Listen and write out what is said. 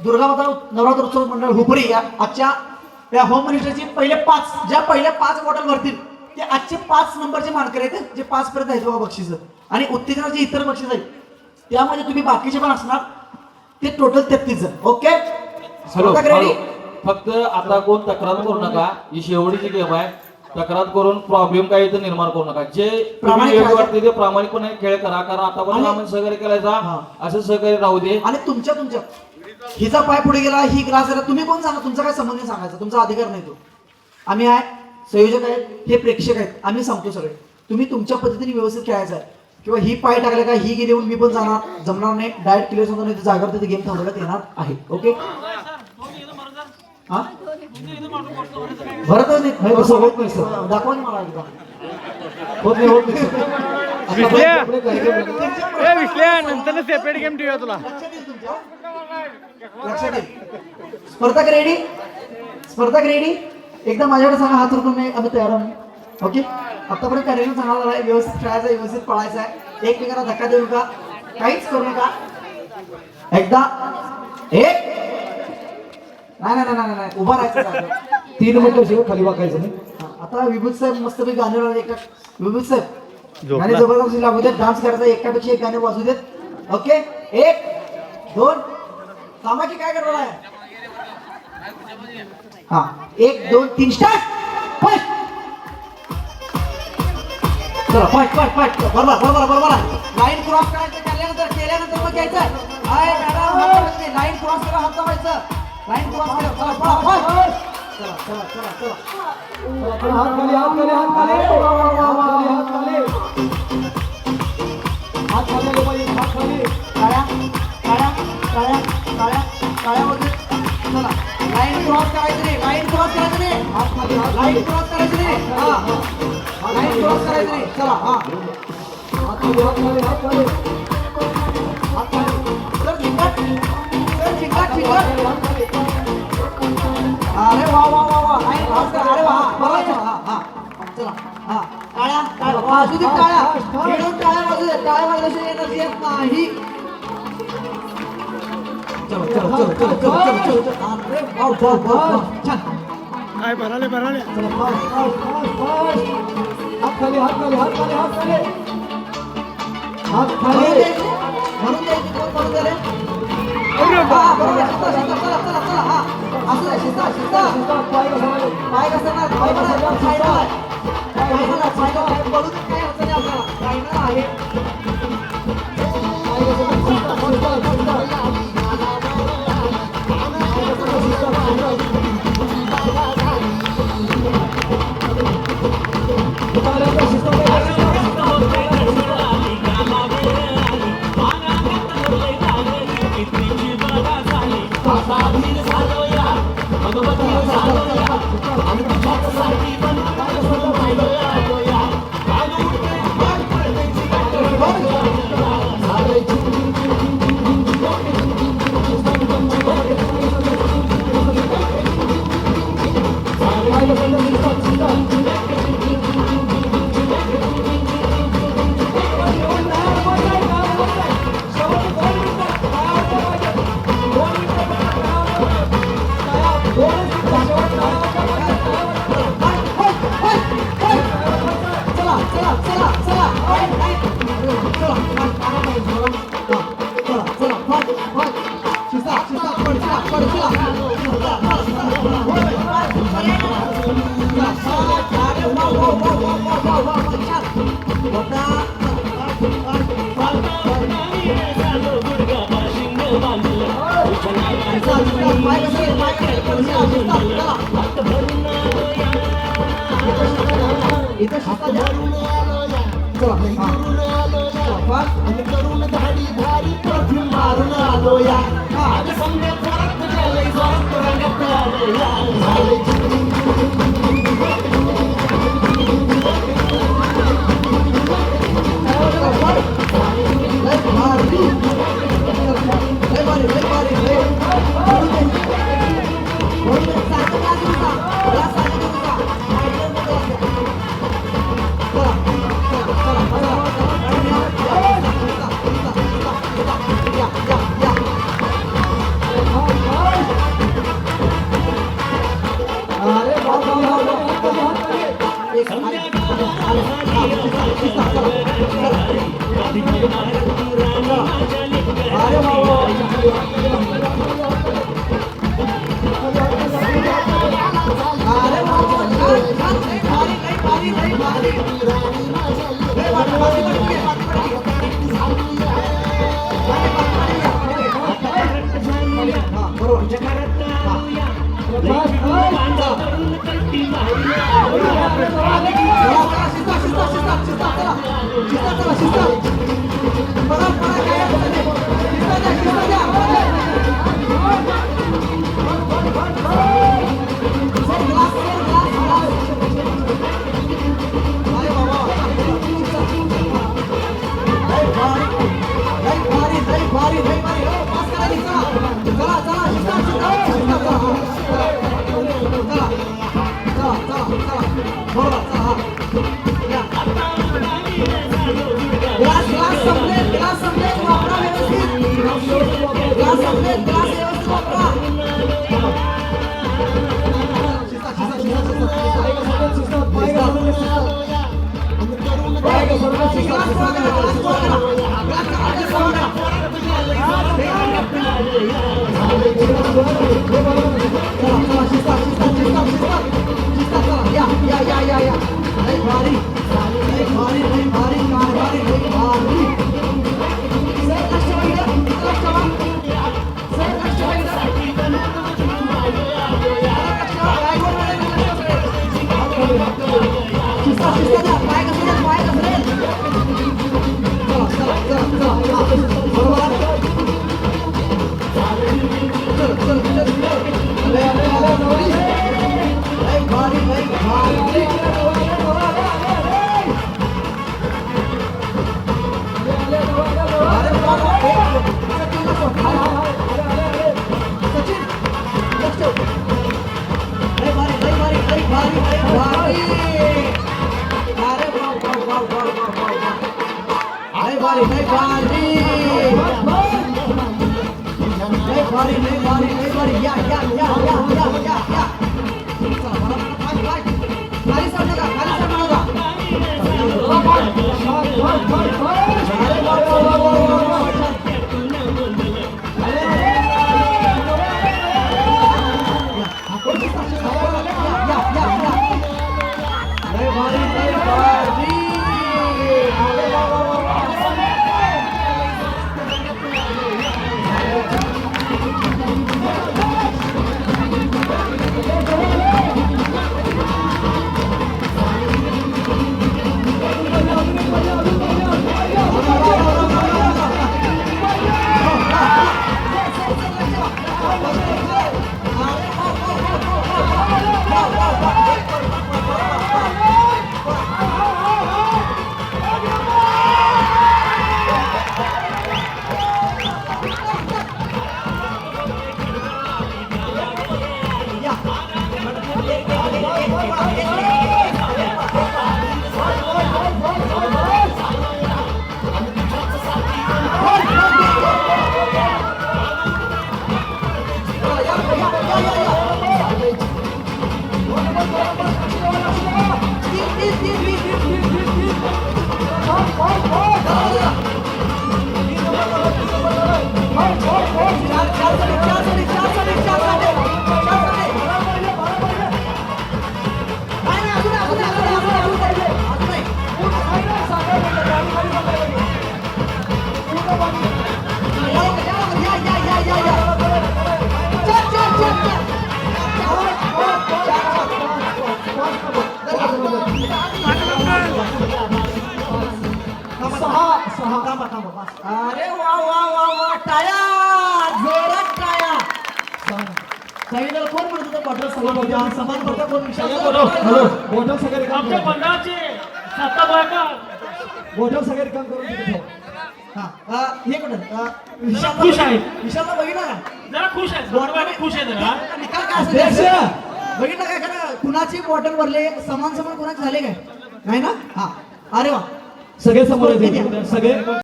दुर्गामाता नवरात्र उत्सव मंडळ हुपरी या आजच्या या होम मिनिस्टरची पहिल्या पाच बॉटल भरतील ते आजचे 5 नंबरचे मार्कर आहेत जे 5 पर्यंत आहेत बाबा बक्षीस आणि उत्तेजनाचे इतर बक्षीस आहेत त्यामध्ये तुम्ही बाकीचे पण असणार ते टोटल 33 जण. ओके फक्त आता कोण तक्रार करू नका. ही शेवटची गेम आहे. तक्रार करून प्रॉब्लेम काही इथं निर्माण करू नका. जे वाटते ते प्रामाणिकपणे खेळ करा कारण आता पण आम्ही सहकार्य करायचा असं सहकार्य राहू दे. आणि तुमच्या हिचा पाय पुढे गेला ही ग्लास गेला तुम्ही कोण सांगा तुमचा काय संबंध सांगायचा तुमचा अधिकार नाही तो. आम्ही आहे संयोजक आहेत हे प्रेक्षक आहेत आम्ही सांगतो सगळे तुम्ही तुमच्या पद्धतीने व्यवस्थित खेळायचं आहे किंवा ही पाय टाकले का ही गेली मी पण जाणार जमणार नाही डायरेक्ट क्लिअर होतो नाही जागेवर तिथे गेम थांबवण्यात येणार आहे. ओके हा भरतच नाही कसं होत नाही सर दाखवा मला एकदा होत नाही नंतर सेपरेट गेम ठेवूया तुला. लक्षात येईल. स्पर्धक रेडी एकदा माझ्याकडे सांगा हात रुकून नाही आम्ही तयार आहोत. ओके आतापर्यंत कार्यक्रम चांगला झाला आहे व्यवस्थित खेळायचा आहे व्यवस्थित पळायचा आहे एकमेकांना धक्का देऊ नका काहीच करू नका. एकदा एक नाही उभा राहायचं 3 मीटर शिवाय खाली वाकायचं नाही. आता विभूत साहेब मस्तपैकी गाणे लावले एका विभूत साहेब गाणे जबरदस्ती लागू देत डान्स करायचा एकापेक्षा एक गाणे वाजू देत. ओके 1 2 कामाची काय करणार आहे हा 1 2 3 स्टार्ट फास्ट चला फास्ट बरोबर लाईन क्रॉस करायचं केल्यानंतर मग घ्यायचं हाय मॅडम लाईन क्रॉस करा हात दाबायचं लाईन क्रॉस करा चला फास्ट चला हात खाली काळ्या मध्ये चला लाईन क्रॉस करायचं नाही लाईन क्रॉस करायचं नाही लाईन क्रॉस करायचं नाही हा लाईन क्रॉस करायचं नाही चला हा सर चिकट अरे वा लाईन क्रॉस करा अरे वा चला हा काळ्या बाजू दे काळ्या काळ्या वाजल्याशिवाय एनर्जी येत नाही. चलो अरे वाव छान काय भराले चला हात खाली म्हणून द्यायची कोण म्हणून द्याले चला हा असं शिस्ता पाय कसं पडून काय अडचण आपल्याला आहे हात अरे वा वा वा वा टाया जोरात टाया सांगितलं कोण म्हणत होतं क्वार्टर समान करता कोण बोटल सगळे काम आमच्या करा. मंडळाचे साता बायका बोटल सगळे काम करून तिथे ठेवा. हे कुठं खुश आहेत. विशालला बघितला का जरा खुश आहेत गोडवाने खुश आहेत जरा निकाल काय अध्यक्ष! असेल बघितलं काय खरं कुणाची बॉटल भरले समान समान कुणाचे झाले काय नाही ना हा अरे वा सगळे समोर येते. सगळे